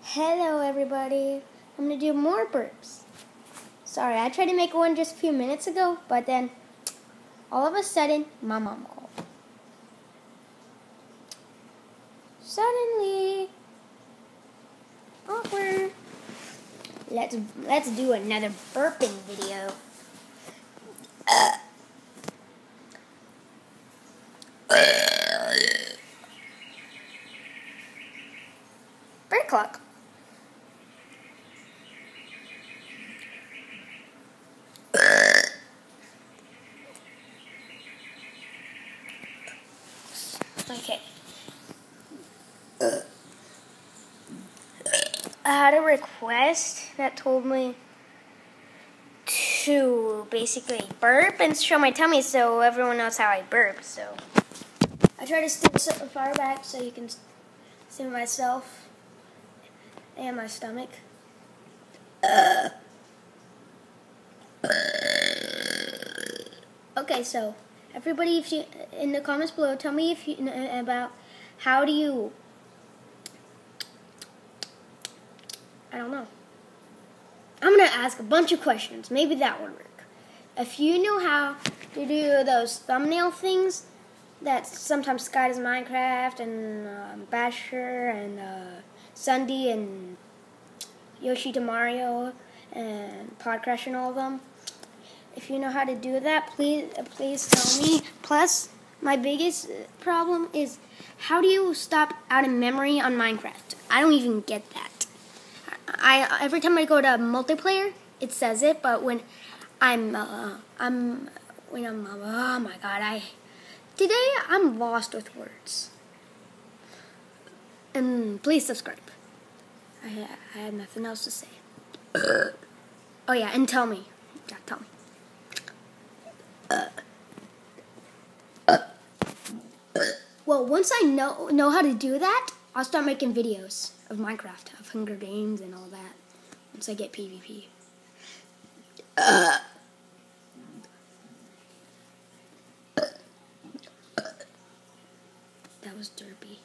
Hello everybody, I'm going to do more burps. Sorry, I tried to make one just a few minutes ago, but then all of a sudden, my mom called. Suddenly, awkward. Let's do another burping video. Bird clock. Okay. I had a request that told me to basically burp and show my tummy so everyone knows how I burp. So I try to stick so far back so you can see myself and my stomach. Okay, so everybody, if you in the comments below, tell me if you about how do you. I don't know. I'm gonna ask a bunch of questions. Maybe that would work. If you know how to do those thumbnail things that sometimes Sky does Minecraft and Basher and ssundee and Yoshi to Mario and Podcrash and all of them. If you know how to do that, please tell me. Plus, my biggest problem is how do you stop out of memory on Minecraft? I don't even get that. Every time I go to multiplayer, it says it, but when oh my god, today I'm lost with words. And please subscribe. I had nothing else to say. Oh yeah, and tell me. Yeah, tell me. Well, once I know how to do that, I'll start making videos of Minecraft, of Hunger Games and all that. Once I get PvP. That was Derpy.